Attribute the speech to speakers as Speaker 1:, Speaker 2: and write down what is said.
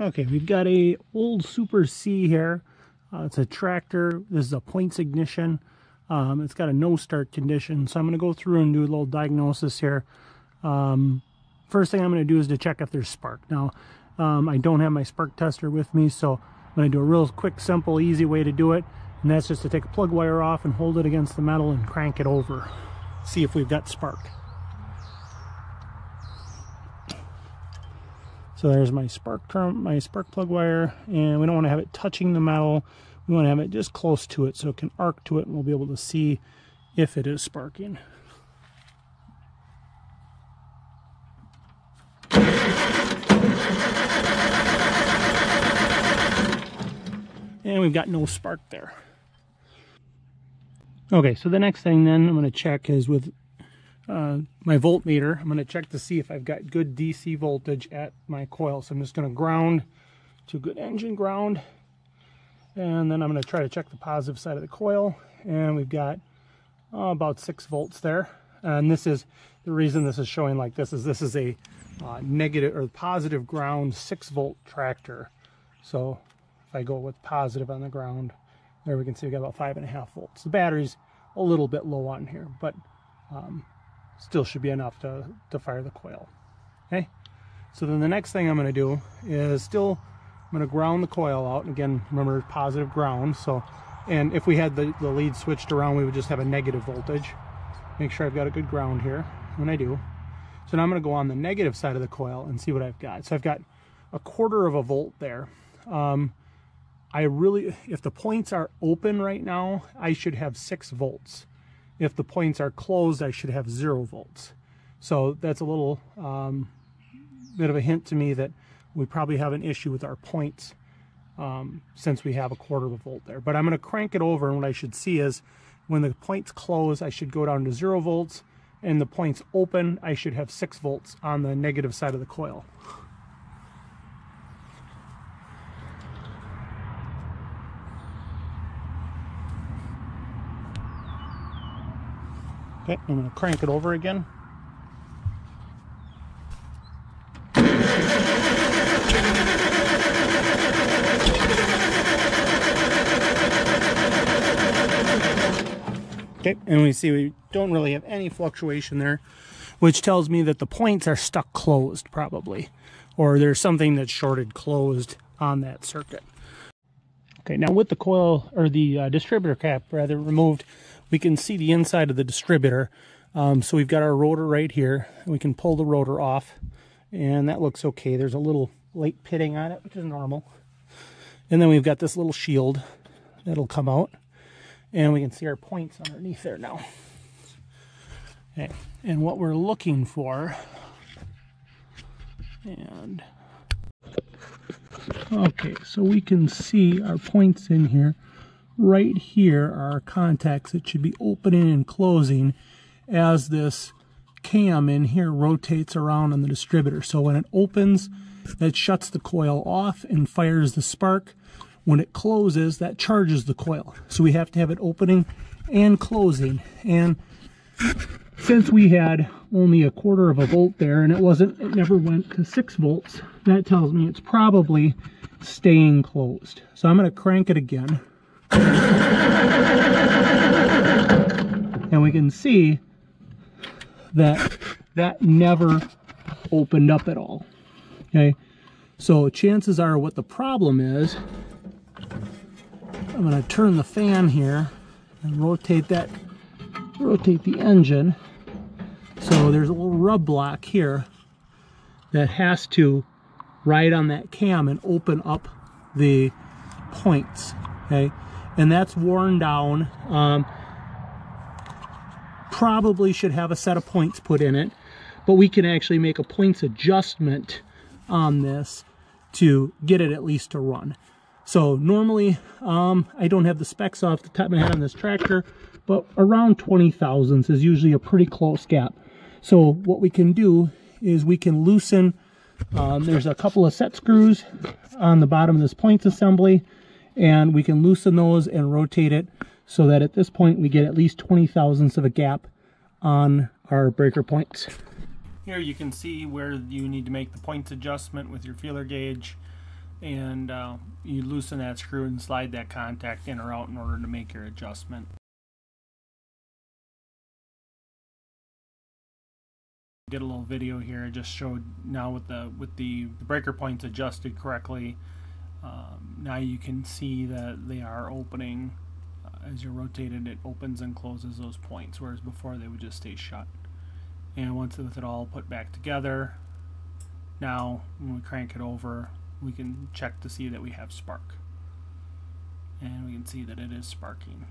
Speaker 1: Okay, we've got a old Super C here. It's a tractor. This is a points ignition. It's got a no start condition, so I'm going to go through and do a little diagnosis here. First thing I'm going to do is to check if there's spark. Now, I don't have my spark tester with me, so I'm going to do a real quick, simple, easy way to do it, and that's just to take a plug wire off and hold it against the metal and crank it over. See if we've got spark. So there's my spark plug wire, and we don't want to have it touching the metal. We want to have it just close to it so it can arc to it, and we'll be able to see if it is sparking. And we've got no spark there. Okay, so the next thing then I'm going to check is with my voltmeter. I'm going to check to see if I've got good DC voltage at my coil. So I'm just going to ground to good engine ground, and then I'm going to try to check the positive side of the coil, and we've got about 6 volts there. And this is the reason this is showing like this is a negative or positive ground 6-volt tractor. So if I go with positive on the ground, there we can see we got about 5.5 volts. The battery's a little bit low on here, but still should be enough to fire the coil. Okay, so then the next thing I'm going to do is I'm going to ground the coil out. And again, remember, positive ground. So, and if we had the lead switched around, we would just have a negative voltage. Make sure I've got a good ground here, and I do. So now I'm going to go on the negative side of the coil and see what I've got. So I've got 1/4 volt there. If the points are open right now, I should have 6 volts. If the points are closed, I should have 0 volts. So that's a little bit of a hint to me that we probably have an issue with our points since we have 1/4 volt there. But I'm going to crank it over, and what I should see is when the points close, I should go down to 0 volts, and the points open, I should have 6 volts on the negative side of the coil. Okay, I'm going to crank it over again. Okay, and we see we don't really have any fluctuation there, which tells me that the points are stuck closed probably, or there's something that's shorted closed on that circuit. Okay, now with the coil, or the distributor cap rather, removed, we can see the inside of the distributor. So we've got our rotor right here. We can pull the rotor off, and that looks okay. There's a little light pitting on it, which is normal. And then we've got this little shield that'll come out, and we can see our points underneath there now. Okay, and what we're looking for, and okay, so we can see our points in here. Right here are our contacts that should be opening and closing as this cam in here rotates around on the distributor. So when it opens, that shuts the coil off and fires the spark. When it closes, that charges the coil. So we have to have it opening and closing. And since we had only 1/4 volt there, and it never went to 6 volts, that tells me it's probably staying closed. So I'm going to crank it again. And we can see that never opened up at all. Okay, so chances are what the problem is, I'm going to turn the fan here and rotate the engine. So there's a little rub block here that has to ride on that cam and open up the points. Okay, and that's worn down. Probably should have a set of points put in it, but we can actually make a points adjustment on this to get it at least to run. So normally, I don't have the specs off the top of my head on this tractor, but around 20 thousandths is usually a pretty close gap. So what we can do is we can loosen, there's a couple of set screws on the bottom of this points assembly, and we can loosen those and rotate it so that at this point we get at least 20 thousandths of a gap on our breaker points. Here you can see where you need to make the points adjustment with your feeler gauge. and you loosen that screw and slide that contact in or out in order to make your adjustment. Did a little video here. I just showed now with the breaker points adjusted correctly. Now you can see that they are opening. As you rotate it, it opens and closes those points, whereas before they would just stay shut. And once with it all put back together, now when we crank it over, we can check to see that we have spark. And we can see that it is sparking.